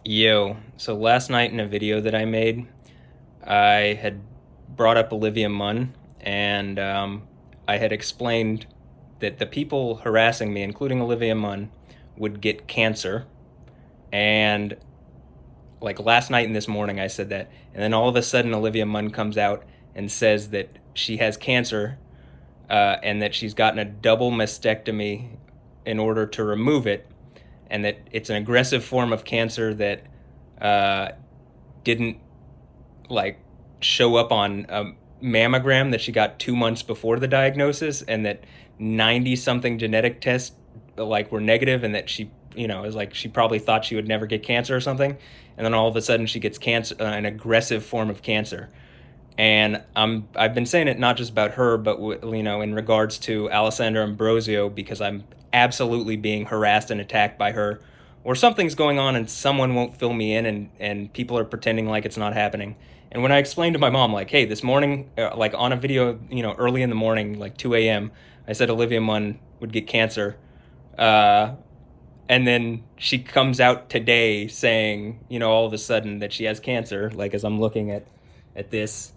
Yo, so last night in a video that I made, I had brought up Olivia Munn, and I had explained that the people harassing me, including Olivia Munn, would get cancer. And like last night and this morning, I said that. And then all of a sudden, Olivia Munn comes out and says that she has cancer and that she's gotten a double mastectomy in order to remove it, and that it's an aggressive form of cancer that uh, didn't like show up on a mammogram that she got 2 months before the diagnosis, and that 90 something genetic tests like were negative, and that she, is like she probably thought she would never get cancer or something, and then all of a sudden she gets cancer, an aggressive form of cancer. And I've been saying it not just about her, but in regards to Alessandra Ambrosio, because I'm absolutely being harassed and attacked by her, or something's going on and someone won't fill me in, and people are pretending like it's not happening. And when I explained to my mom, like, hey, this morning, like on a video, early in the morning, like 2 a.m., I said Olivia Munn would get cancer. Uh, and then she comes out today saying, all of a sudden that she has cancer, like as I'm looking at this.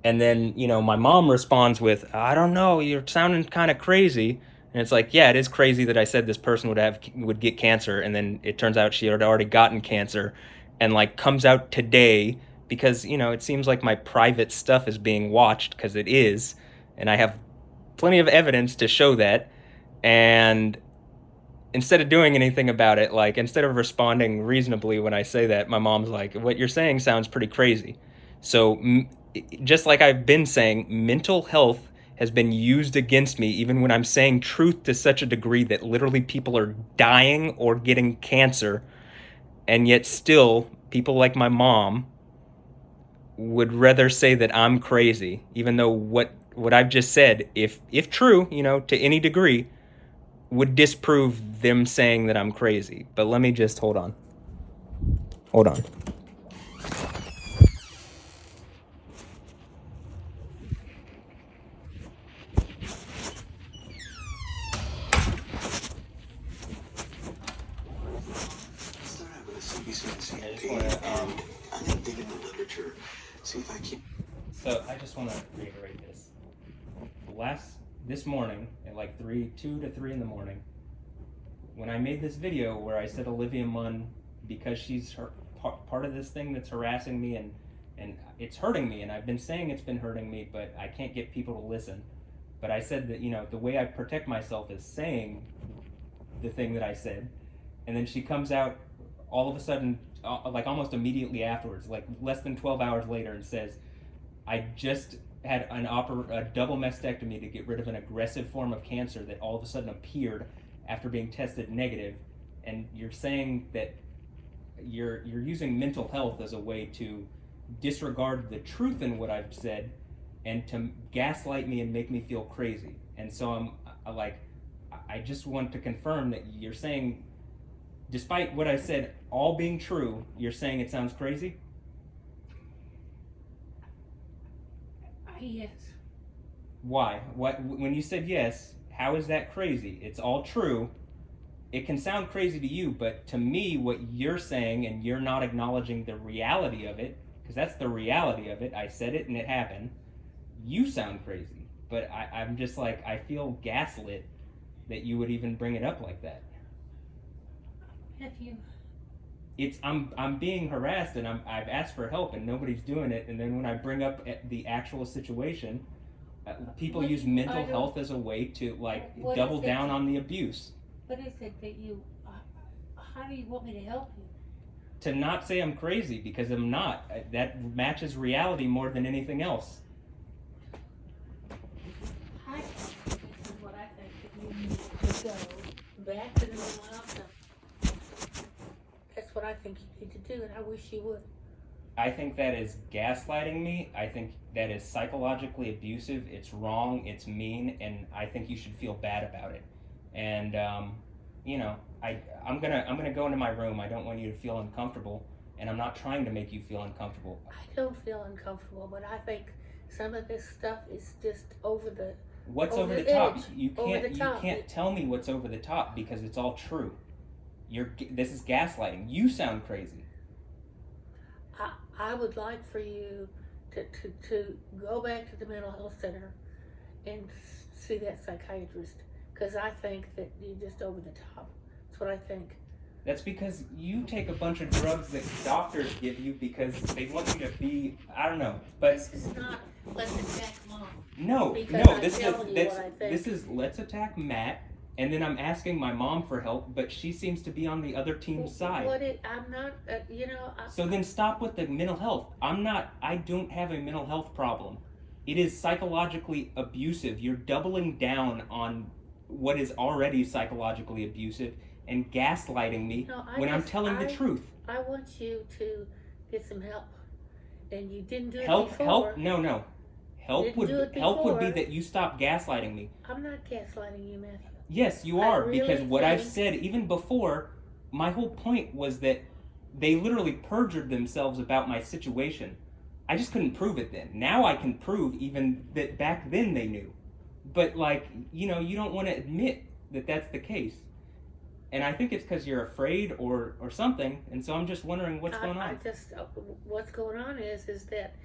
And then, my mom responds with, I don't know, you're sounding kind of crazy. And it's like, yeah, it is crazy that I said this person would get cancer, and then it turns out she had already gotten cancer, and like comes out today because, it seems like my private stuff is being watched, because it is, and I have plenty of evidence to show that. And instead of doing anything about it, like instead of responding reasonably when I say that, my mom's like, what you're saying sounds pretty crazy. So just like I've been saying, mental health has been used against me even when I'm saying truth to such a degree that literally people are dying or getting cancer, and yet still people like my mom would rather say that I'm crazy, even though what I've just said, if true, to any degree, would disprove them saying that I'm crazy. But let me just hold on. Hold on. Start out with a CBC I just and want to I'm gonna dig in the literature, see if I can. So I just want to reiterate this. This morning at like 2 to 3 in the morning, when I made this video where I said Olivia Munn, because she's part of this thing that's harassing me, and it's hurting me, and I've been saying it's been hurting me, but I can't get people to listen. But I said that, the way I protect myself is saying the thing that I said, and then she comes out all of a sudden, like almost immediately afterwards, like less than 12 hours later, and says, I just had a double mastectomy to get rid of an aggressive form of cancer that all of a sudden appeared after being tested negative. And you're saying that you're using mental health as a way to disregard the truth in what I've said, and to gaslight me and make me feel crazy. And so I just want to confirm that you're saying, despite what I said all being true, you're saying it sounds crazy? Yes. Why? What? When you said yes, how is that crazy? It's all true. It can sound crazy to you, but to me, what you're saying, and you're not acknowledging the reality of it, because that's the reality of it. I said it and it happened. You sound crazy, but I'm just like, I feel gaslit that you would even bring it up like that. If you. I'm being harassed, and I've asked for help and nobody's doing it. And then when I bring up the actual situation, people use mental health as a way to like double down on the abuse. What is it that you? How do you want me to help you? To not say I'm crazy, because I'm not. That matches reality more than anything else. This is what I think that you need to go back to the mental health center. That's what I think you need to do, and I wish you would. I think that is gaslighting me. I think that is psychologically abusive. It's wrong. It's mean, and I think you should feel bad about it. And I'm gonna go into my room. I don't want you to feel uncomfortable, and I'm not trying to make you feel uncomfortable. I don't feel uncomfortable, but I think some of this stuff is just over the. What's over the top? You can't tell me what's over the top, because it's all true. This is gaslighting. You sound crazy. I would like for you to go back to the mental health center and see that psychiatrist, because I think that you're just over the top. That's what I think. That's because you take a bunch of drugs that doctors give you because they want you to be, I don't know, but This is not let's attack Mom. no, Because no, I'm this is telling you what I think. this is let's attack Matt, and then I'm asking my mom for help, but she seems to be on the other team's side. I'm not, So then stop with the mental health. I don't have a mental health problem. It is psychologically abusive. You're doubling down on what is already psychologically abusive and gaslighting me when I'm telling the truth. I want you to get some help. And you didn't do it Help, before. no. Help Didn't would do it help would be before. that you stop gaslighting me. I'm not gaslighting you, Matthew. Yes, you I are, really because what I've think- said even before, my whole point was that they literally perjured themselves about my situation. I just couldn't prove it then. Now I can prove even that back then they knew. But you don't want to admit that that's the case. And I think it's because you're afraid or something, and so I'm just wondering what's going on. What's going on is that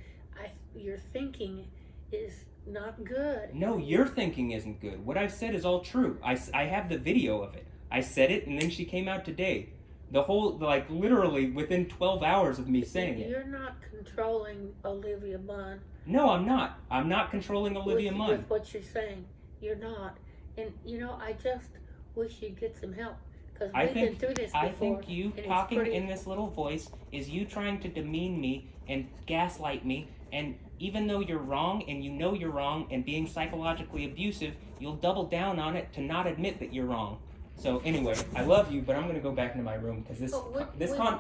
your thinking is not good. No, your thinking isn't good. What I've said is all true. I have the video of it. I said it, and then she came out today. The whole, literally within 12 hours of me saying it. You're not controlling Olivia Munn. No, I'm not. I'm not controlling Olivia Munn. With what you're saying. You're not. And, I just wish you'd get some help. Because we've been through this before. I think you talking in this little voice is you trying to demean me and gaslight me, and even though you're wrong and you know you're wrong and being psychologically abusive, you'll double down on it to not admit that you're wrong. So anyway, I love you, but I'm going to go back into my room because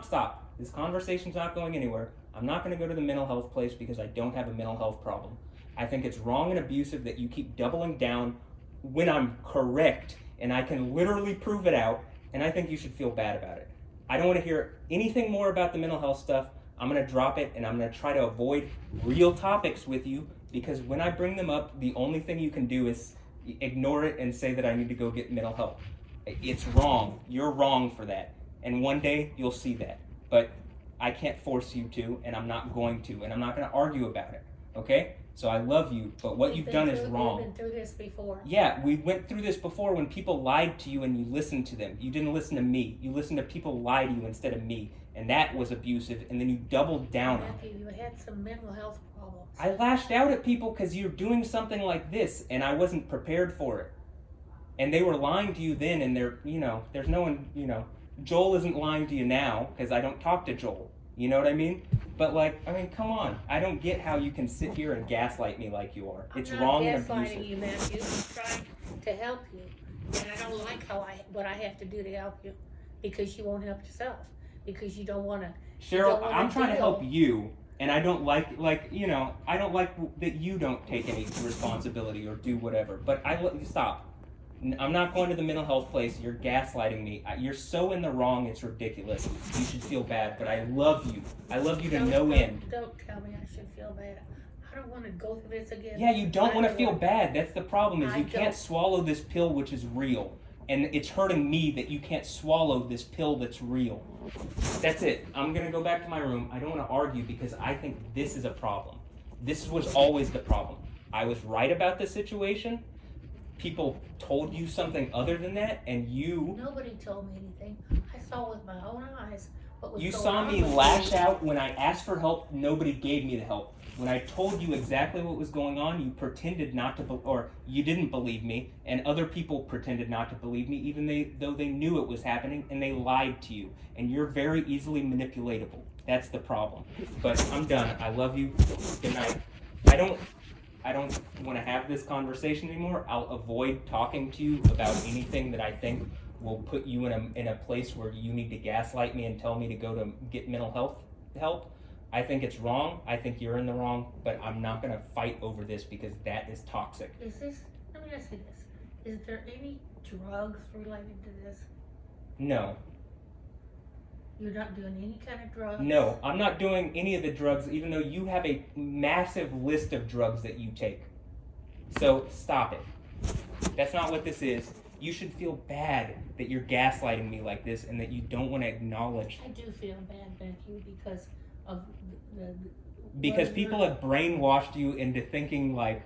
stop. This conversation's not going anywhere. I'm not going to go to the mental health place because I don't have a mental health problem. I think it's wrong and abusive that you keep doubling down when I'm correct and I can literally prove it out, and I think you should feel bad about it. I don't want to hear anything more about the mental health stuff. I'm going to drop it, and I'm going to try to avoid real topics with you because when I bring them up, the only thing you can do is ignore it and say that I need to go get mental help. It's wrong. You're wrong for that. And one day you'll see that. But I can't force you to, and I'm not going to, and I'm not going to argue about it. Okay? So I love you, but what you've done is wrong. We've been through this before. Yeah, we went through this before when people lied to you and you listened to them. You didn't listen to me. You listened to people lie to you instead of me. And that was abusive, and then you doubled down on it. Matthew, you had some mental health problems. I lashed out at people because you're doing something like this, and I wasn't prepared for it. And they were lying to you then, and there's no one, Joel isn't lying to you now because I don't talk to Joel. You know what I mean? But come on. I don't get how you can sit here and gaslight me like you are. It's wrong and abusive. I'm not gaslighting you, Matthew. I'm trying to help you. And I don't like what I have to do to help you because you won't help yourself. Because you don't want to. Cheryl, I'm trying to help you, and I don't like I don't like that you don't take any responsibility or do whatever. But stop. I'm not going to the mental health place. You're gaslighting me. You're so in the wrong, it's ridiculous. You should feel bad, but I love you. I love you to no end. Don't tell me I should feel bad. I don't want to go through this again. Yeah, you don't want to feel bad. That's the problem, is you can't don't. swallow this pill, which is real. And it's hurting me that you can't swallow this pill that's real. That's it. I'm going to go back to my room. I don't want to argue because I think this is a problem. This was always the problem. I was right about the situation. People told you something other than that, and you... Nobody told me anything. I saw with my own eyes what was You going saw on me with lash me. out when I asked for help. Nobody gave me the help. When I told you exactly what was going on, you pretended not to, or you didn't believe me, and other people pretended not to believe me, even though they knew it was happening, and they lied to you. And you're very easily manipulatable. That's the problem. But I'm done. I love you. Good night. I don't want to have this conversation anymore. I'll avoid talking to you about anything that I think will put you in a place where you need to gaslight me and tell me to go to get mental health help. I think it's wrong. I think you're in the wrong, but I'm not going to fight over this because that is toxic. Let me ask you this. Is there any drugs related to this? No. You're not doing any kind of drugs? No, I'm not doing any of the drugs, even though you have a massive list of drugs that you take. So stop it. That's not what this is. You should feel bad that you're gaslighting me like this and that you don't want to acknowledge. I do feel bad, Matthew, because of the Because what people you're- have brainwashed you into thinking like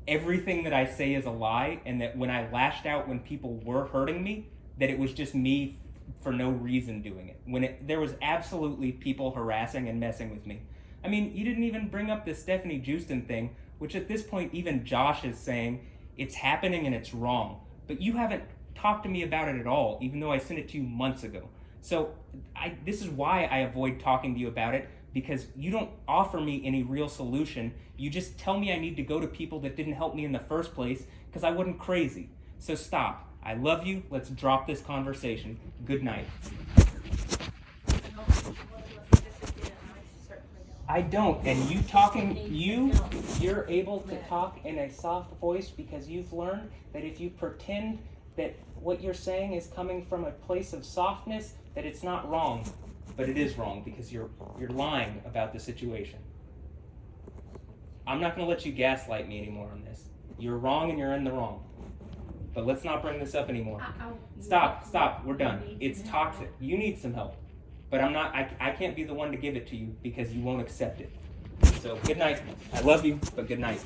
everything that I say is a lie, and that when I lashed out when people were hurting me, that it was just me for no reason doing it. There was absolutely people harassing and messing with me. I mean, you didn't even bring up the Stephanie Justin thing, which at this point even Josh is saying it's happening and it's wrong. But you haven't talked to me about it at all, even though I sent it to you months ago. So this is why I avoid talking to you about it, because you don't offer me any real solution. You just tell me I need to go to people that didn't help me in the first place because I wasn't crazy. So stop. I love you. Let's drop this conversation. Good night. I don't. And you talking, you're able to talk in a soft voice because you've learned that if you pretend that what you're saying is coming from a place of softness, that it's not wrong. But it is wrong because you're lying about the situation. I'm not going to let you gaslight me anymore on this. You're wrong and you're in the wrong. But let's not bring this up anymore. Stop. We're done. It's toxic. You need some help. But I can't be the one to give it to you because you won't accept it. So good night. I love you, but good night.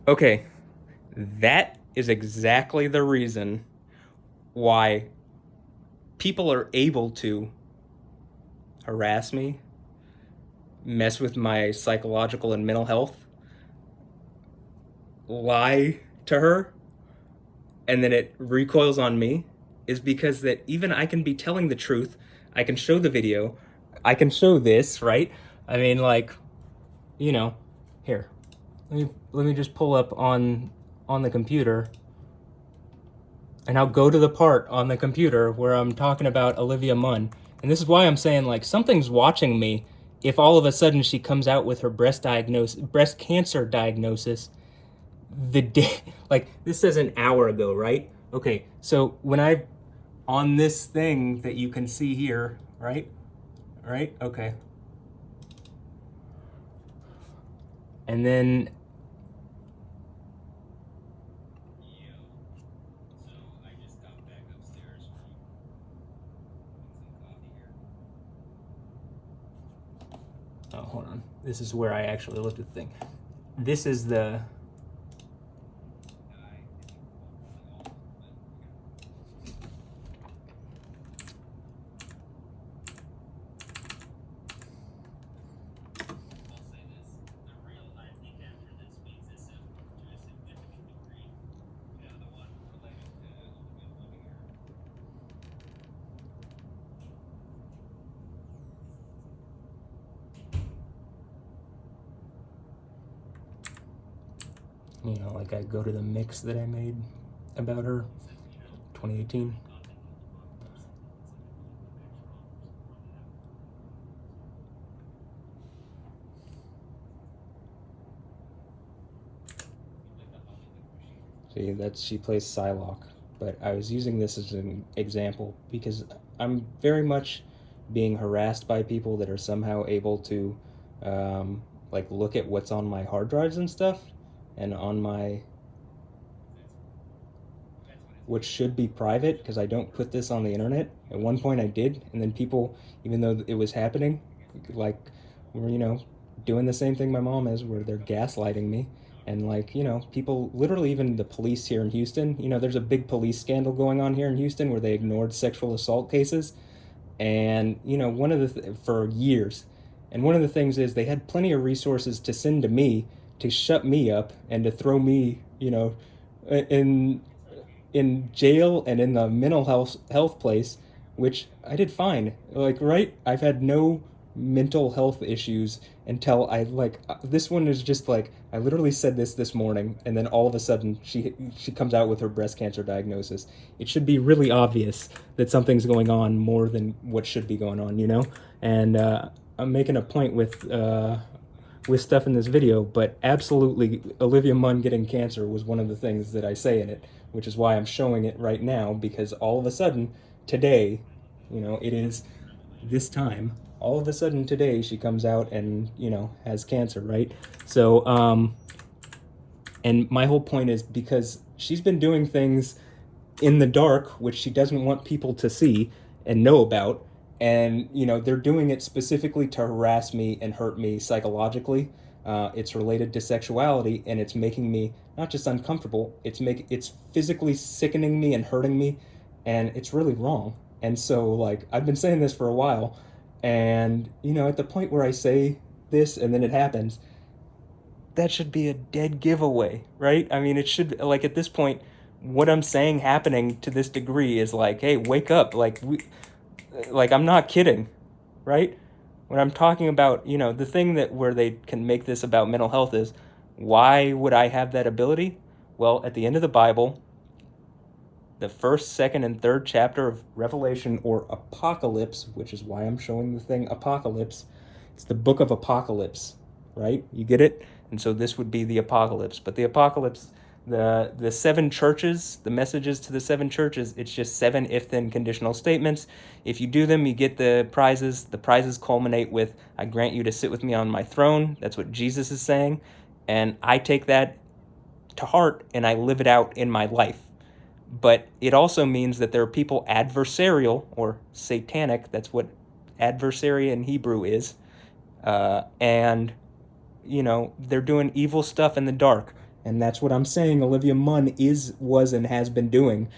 Okay, that is exactly the reason why people are able to harass me, mess with my psychological and mental health, lie to her, and then it recoils on me, is because that even I can be telling the truth. I can show the video. I can show this, right? I mean, like, here. Let me just pull up on the computer, and I'll go to the part on the computer where I'm talking about Olivia Munn. And this is why I'm saying, like, something's watching me if all of a sudden she comes out with her breast cancer diagnosis the day, like, this says an hour ago, right? Okay, so when on this thing that you can see here, right? Okay. And then oh, hold on. This is where I actually looked at the thing. This is the... like I go to the mix that I made about her, 2018. See, she plays Psylocke, but I was using this as an example because I'm very much being harassed by people that are somehow able to, like, look at what's on my hard drives and stuff, and on my, which should be private because I don't put this on the internet. At one point I did, and then people, even though it was happening, like, were, doing the same thing my mom is, where they're gaslighting me. And, like, people, literally even the police here in Houston, there's a big police scandal going on here in Houston where they ignored sexual assault cases. And, for years. And one of the things is they had plenty of resources to send to me to shut me up and to throw me, in jail and in the mental health place, which I did fine. Like, right? I've had no mental health issues until this one is just like, I literally said this morning, and then all of a sudden she comes out with her breast cancer diagnosis. It should be really obvious that something's going on more than what should be going on, And I'm making a point with stuff in this video, but absolutely Olivia Munn getting cancer was one of the things that I say in it, which is why I'm showing it right now, because all of a sudden today, it is this time, all of a sudden today she comes out and, has cancer, right? So, And my whole point is because she's been doing things in the dark, which she doesn't want people to see and know about. And, they're doing it specifically to harass me and hurt me psychologically. It's related to sexuality, and it's making me not just uncomfortable, it's physically sickening me and hurting me, and it's really wrong. And so, like, I've been saying this for a while, and, at the point where I say this and then it happens, that should be a dead giveaway, right? I mean, it should, like, at this point, what I'm saying happening to this degree is like, hey, wake up. Like, I'm not kidding, right? When I'm talking about, the thing that where they can make this about mental health is, why would I have that ability? Well, at the end of the Bible, the first, second, and third chapter of Revelation, or Apocalypse, which is why I'm showing the thing Apocalypse, it's the book of Apocalypse, right? You get it? And so this would be the Apocalypse. But the Apocalypse, the seven churches, the messages to the seven churches, it's just 7 if-then conditional statements. If you do them, you get the prizes. The prizes culminate with, I grant you to sit with me on my throne. That's what Jesus is saying. And I take that to heart and I live it out in my life. But it also means that there are people adversarial or satanic, that's what adversary in Hebrew is, and they're doing evil stuff in the dark. And that's what I'm saying Olivia Munn was, and has been doing.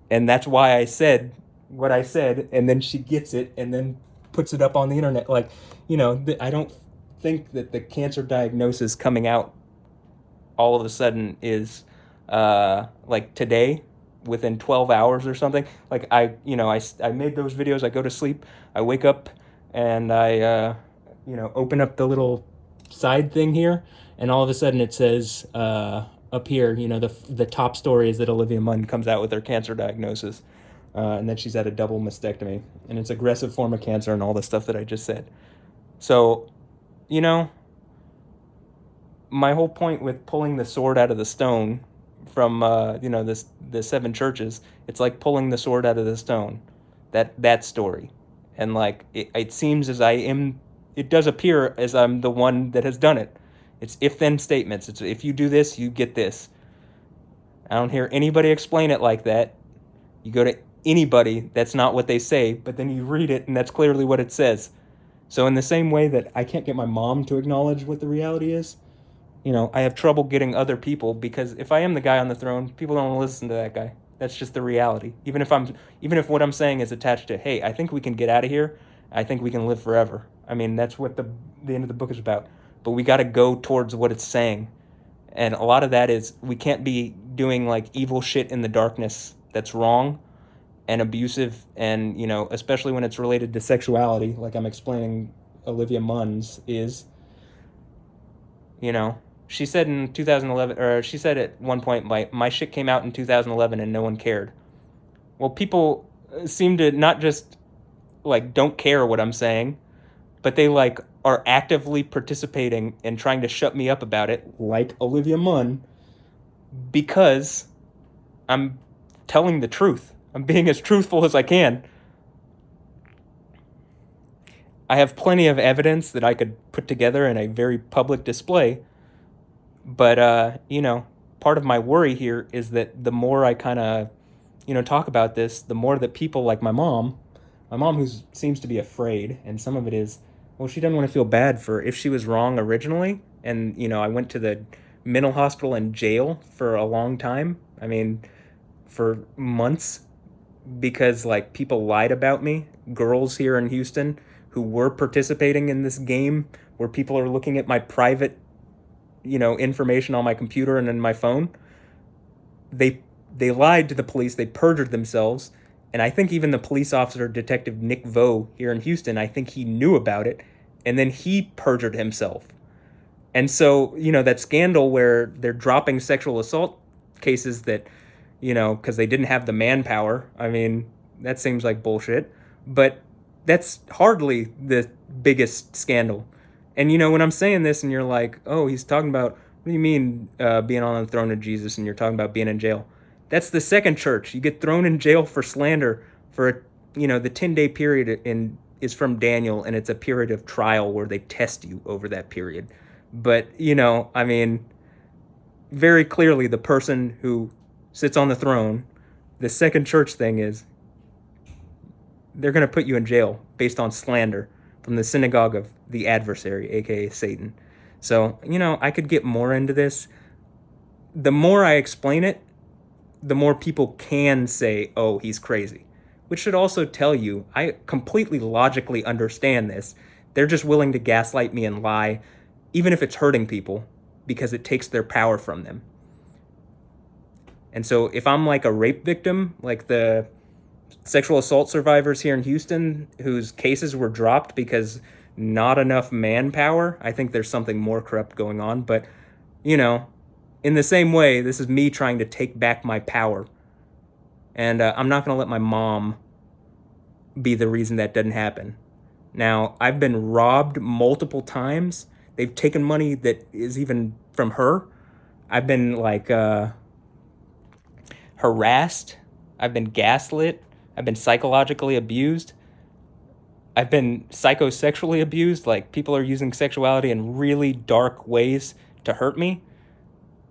And that's why I said what I said, and then she gets it and then puts it up on the internet. Like, I don't think that the cancer diagnosis coming out all of a sudden is like today, within 12 hours or something. Like, I made those videos, I go to sleep, I wake up, and I open up the little side thing here, and all of a sudden it says up here, the top story is that Olivia Munn comes out with her cancer diagnosis, and that she's had a double mastectomy, and it's aggressive form of cancer and all the stuff that I just said. So, my whole point with pulling the sword out of the stone from the 7 churches, it's like pulling the sword out of the stone, that story. And like it seems as it does appear as I'm the one that has done it. It's if-then statements. It's if you do this, you get this. I don't hear anybody explain it like that. You go to anybody, that's not what they say, but then you read it and that's clearly what it says. So in the same way that I can't get my mom to acknowledge what the reality is, I have trouble getting other people, because if I am the guy on the throne, people don't want to listen to that guy. That's just the reality. Even if what I'm saying is attached to, hey, I think we can get out of here. I think we can live forever. I mean, that's what the end of the book is about. But we got to go towards what it's saying. And a lot of that is, we can't be doing like evil shit in the darkness that's wrong and abusive, and, especially when it's related to sexuality, like I'm explaining Olivia Munn's is, she said in 2011, or she said at one point, my shit came out in 2011 and no one cared. Well, people seem to not just like don't care what I'm saying, but they like are actively participating and trying to shut me up about it, like Olivia Munn, because I'm telling the truth. I'm being as truthful as I can. I have plenty of evidence that I could put together in a very public display. But, part of my worry here is that the more I kind of, talk about this, the more that people like my mom who seems to be afraid, and some of it is, well, she doesn't want to feel bad for if she was wrong originally. And, I went to the mental hospital and jail for a long time. I mean, for months, because like people lied about me, girls here in Houston who were participating in this game where people are looking at my private information on my computer and in my phone. They lied to the police. They perjured themselves. And I think even the police officer, Detective Nick Vo here in Houston, I think he knew about it. And then he perjured himself. And so, that scandal where they're dropping sexual assault cases that, because they didn't have the manpower. I mean, that seems like bullshit. But that's hardly the biggest scandal. And, when I'm saying this and you're like, oh, he's talking about, what do you mean being on the throne of Jesus, and you're talking about being in jail? That's the second church. You get thrown in jail for slander for, the 10-day period is from Daniel, and it's a period of trial where they test you over that period. But, I mean, very clearly the person who sits on the throne. The second church thing is they're going to put you in jail based on slander from the synagogue of the adversary, aka Satan. So, I could get more into this. The more I explain it, the more people can say, oh, he's crazy. Which should also tell you, I completely logically understand this. They're just willing to gaslight me and lie, even if it's hurting people, because it takes their power from them. And so if I'm like a rape victim, like the sexual assault survivors here in Houston whose cases were dropped because not enough manpower, I think there's something more corrupt going on. But, in the same way, this is me trying to take back my power. And I'm not going to let my mom be the reason that doesn't happen. Now, I've been robbed multiple times. They've taken money that is even from her. I've been harassed. I've been gaslit. I've been psychologically abused. I've been psychosexually abused. Like, people are using sexuality in really dark ways to hurt me.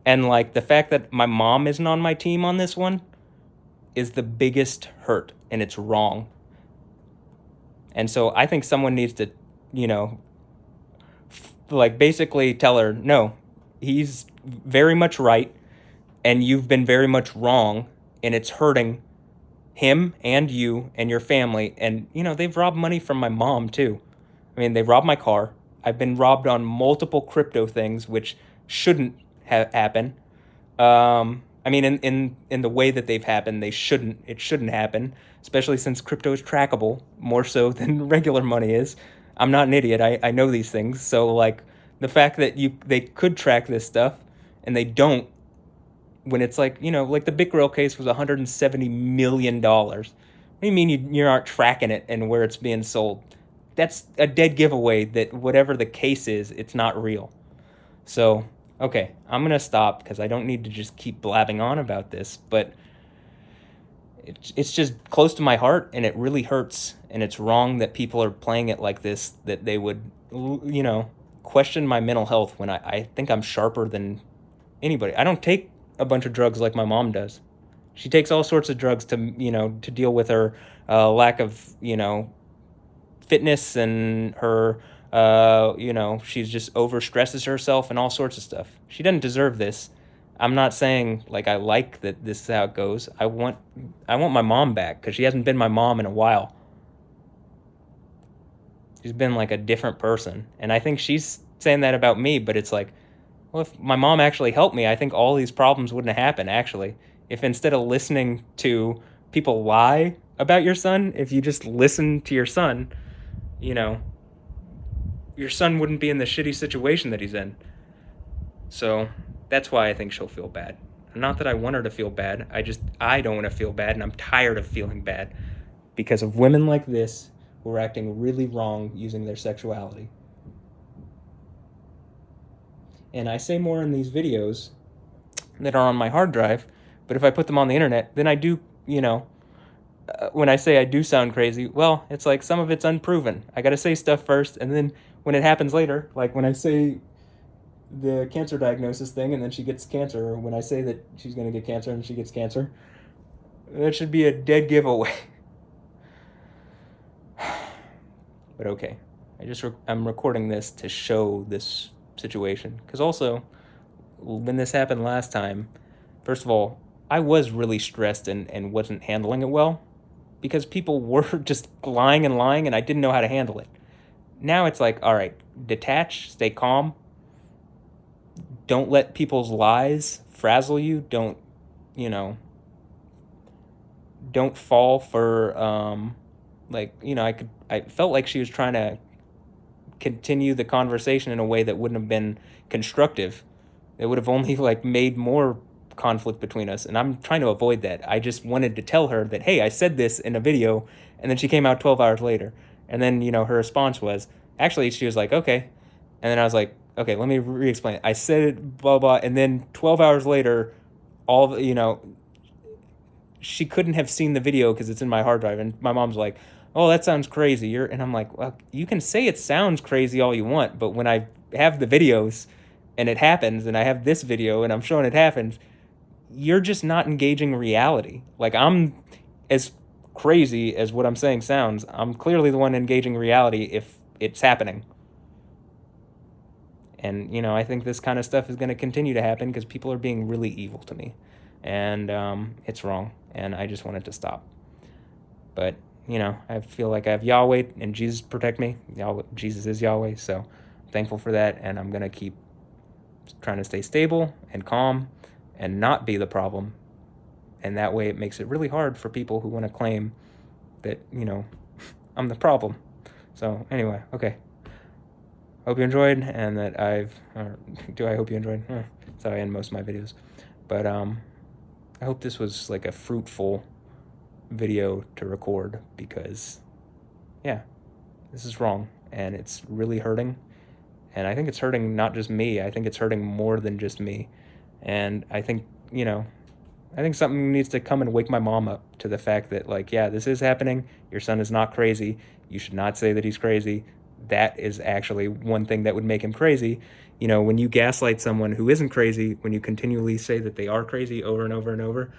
And the fact that my mom isn't on my team on this one is the biggest hurt, and it's wrong. And so I think someone needs to, basically tell her, no, he's very much right, and you've been very much wrong, and it's hurting him and you and your family. And, they've robbed money from my mom, too. I mean, they robbed my car. I've been robbed on multiple crypto things, which shouldn't happen. I mean, in the way that they've happened, it shouldn't happen, especially since crypto is trackable more so than regular money is. I'm not an idiot. I know these things. So, the fact that they could track this stuff and they don't, when it's like the BitGrill case was $170 million. What do you mean you aren't tracking it and where it's being sold? That's a dead giveaway that whatever the case is, it's not real. So, okay, I'm going to stop because I don't need to just keep blabbing on about this, but it's just close to my heart, and it really hurts, and it's wrong that people are playing it like this, that they would, question my mental health when I think I'm sharper than anybody. I don't take a bunch of drugs like my mom does. She takes all sorts of drugs to deal with her lack of, fitness and her, she's just overstresses herself and all sorts of stuff. She doesn't deserve this. I'm not saying I like that this is how it goes. I want my mom back because she hasn't been my mom in a while. She's been a different person. And I think she's saying that about me, but it's well, if my mom actually helped me, I think all these problems wouldn't have happened, actually. If instead of listening to people lie about your son, if you just listen to your son, your son wouldn't be in the shitty situation that he's in. So that's why I think she'll feel bad. Not that I want her to feel bad. I don't want to feel bad, and I'm tired of feeling bad because of women like this who are acting really wrong using their sexuality. And I say more in these videos that are on my hard drive, but if I put them on the internet, then I do, when I say I do sound crazy, well, it's some of it's unproven. I got to say stuff first, and then when it happens later, when I say the cancer diagnosis thing and then she gets cancer, or when I say that she's going to get cancer and she gets cancer, that should be a dead giveaway. But okay, I'm recording this to show this situation, because also when this happened last time, first of all, I was really stressed and wasn't handling it well because people were just lying and I didn't know how to handle it. Now it's all right, detach, stay calm. Don't let people's lies frazzle you. Don't fall for, I felt like she was trying to continue the conversation in a way that wouldn't have been constructive. It would have only made more conflict between us, and I'm trying to avoid that. I just wanted to tell her that, hey, I said this in a video, and then she came out 12 hours later, and then her response was, actually, she was okay, and then I was okay, let me re-explain it. I said it, blah blah, and then 12 hours later, she couldn't have seen the video because it's in my hard drive, and my mom's oh, that sounds crazy. And I'm well, you can say it sounds crazy all you want, but when I have the videos, and it happens, and I have this video and I'm showing it happens, you're just not engaging reality. Like, I'm, as crazy as what I'm saying sounds, I'm clearly the one engaging reality if it's happening. And, you know, I think this kind of stuff is going to continue to happen because people are being really evil to me. And it's wrong. And I just want it to stop. But, you know, I feel like I have Yahweh and Jesus protect me. Jesus is Yahweh. So I'm thankful for that. And I'm going to keep trying to stay stable and calm and not be the problem. And that way it makes it really hard for people who want to claim that, you know, I'm the problem. So anyway, okay. Hope you enjoyed, and that I hope you enjoyed? That's how I end most of my videos. But I hope this was like a fruitful video to record, because, yeah, this is wrong, and it's really hurting. And I think it's hurting not just me. I think it's hurting more than just me. And I think, you know, I think something needs to come and wake my mom up to the fact that, like, yeah, this is happening. Your son is not crazy. You should not say that he's crazy. That is actually one thing that would make him crazy. You know, when you gaslight someone who isn't crazy, when you continually say that they are crazy over and over and over,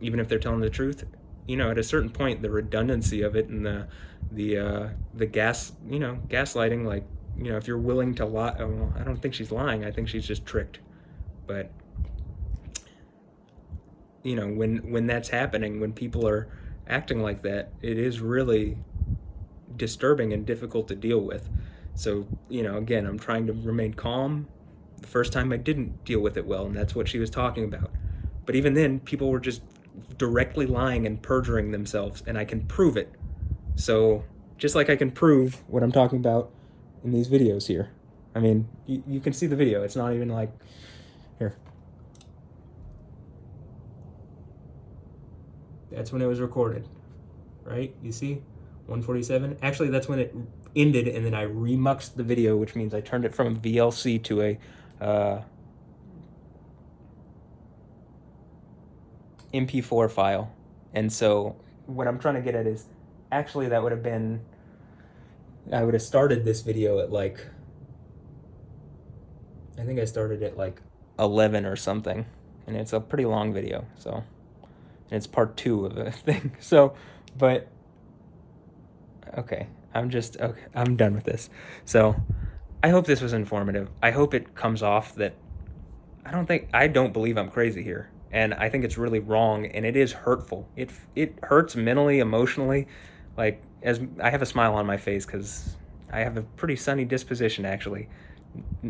even if they're telling the truth, you know, at a certain point, the redundancy of it and the gaslighting, like, you know, if you're willing to lie, well, I don't think she's lying. I think she's just tricked. But, you know, when that's happening, when people are acting like that, it is really disturbing and difficult to deal with. So, you know, again, I'm trying to remain calm. The first time I didn't deal with it well, and that's what she was talking about. But even then, people were just directly lying and perjuring themselves, and I can prove it. So, just like I can prove what I'm talking about in these videos here. I mean, you can see the video. It's not even like, here. That's when it was recorded, right? You see? 147. Actually, that's when it ended, and then I remuxed the video, which means I turned it from a VLC to a MP4 file. And so what I'm trying to get at is, actually that would have been, I would have started this video at like, I think I started at like 11 or something, and it's a pretty long video, so, and it's part 2 of a thing. So, but okay, I'm done with this. So I hope this was informative. I hope it comes off that I don't believe I'm crazy here. And I think it's really wrong, and it is hurtful. It hurts mentally, emotionally. Like, as I have a smile on my face because I have a pretty sunny disposition, actually.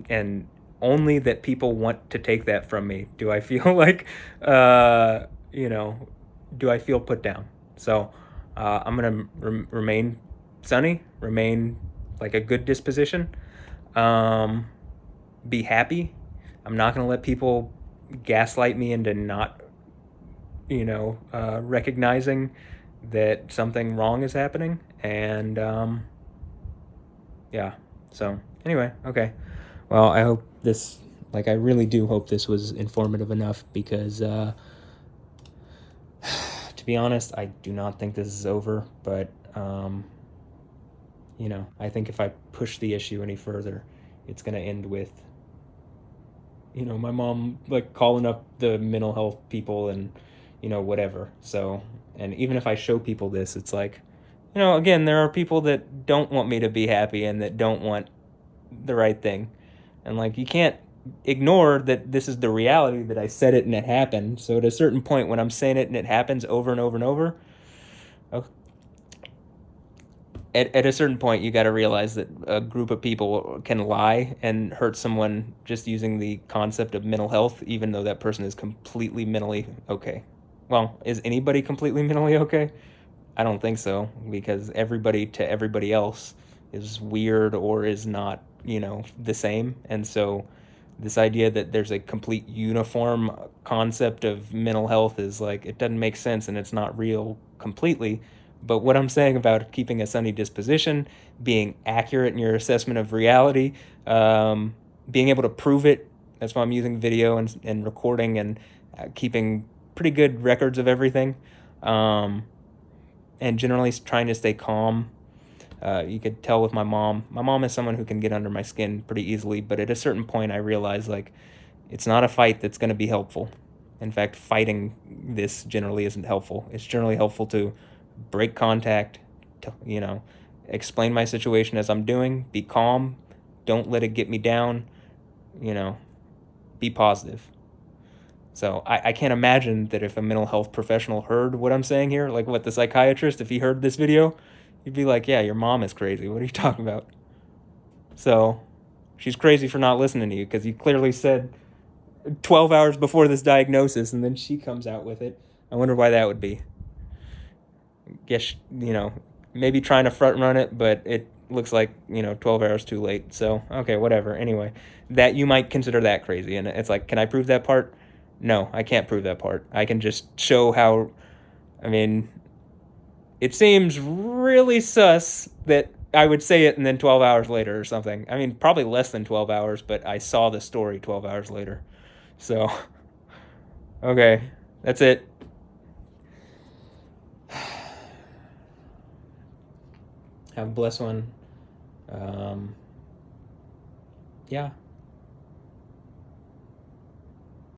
And only that people want to take that from me do I feel like, you know, do I feel put down. So I'm going to remain sunny, remain like a good disposition, be happy. I'm not going to let people gaslight me into not, you know, recognizing that something wrong is happening. And yeah, so anyway, okay. Well, I hope this, like, I really do hope this was informative enough, because to be honest, I do not think this is over. But you know, I think if I push the issue any further, it's going to end with, you know, my mom like calling up the mental health people and, you know, whatever. So, and even if I show people this, it's like, you know, again, there are people that don't want me to be happy and that don't want the right thing. And like, you can't ignore that this is the reality, that I said it and it happened. So at a certain point, when I'm saying it and it happens over and over and over, at a certain point, you got to realize that a group of people can lie and hurt someone just using the concept of mental health, even though that person is completely mentally okay. Well, is anybody completely mentally okay? I don't think so, because everybody to everybody else is weird or is not, you know, the same. And so this idea that there's a complete uniform concept of mental health is like, it doesn't make sense, and it's not real completely. But what I'm saying about keeping a sunny disposition, being accurate in your assessment of reality, being able to prove it, that's why I'm using video and recording and keeping pretty good records of everything, and generally trying to stay calm. You could tell with my mom. My mom is someone who can get under my skin pretty easily, but at a certain point, I realized like it's not a fight that's going to be helpful. In fact, fighting this generally isn't helpful. It's generally helpful to break contact, to, explain my situation as I'm doing, be calm, don't let it get me down, you know, be positive. So I can't imagine that if a mental health professional heard what I'm saying here, like what the psychiatrist, if he heard this video, he'd be like, yeah, your mom is crazy. What are you talking about? So she's crazy for not listening to you because you clearly said 12 hours before this diagnosis and then she comes out with it. I wonder why that would be. Guess, maybe trying to front run it, but it looks like, 12 hours too late. So, okay, whatever. Anyway, that you might consider that crazy. And it's like, can I prove that part? No, I can't prove that part. I can just show how, it seems really sus that I would say it and then 12 hours later or something. Probably less than 12 hours, but I saw the story 12 hours later. So, okay, that's it. Have a blessed one. Yeah.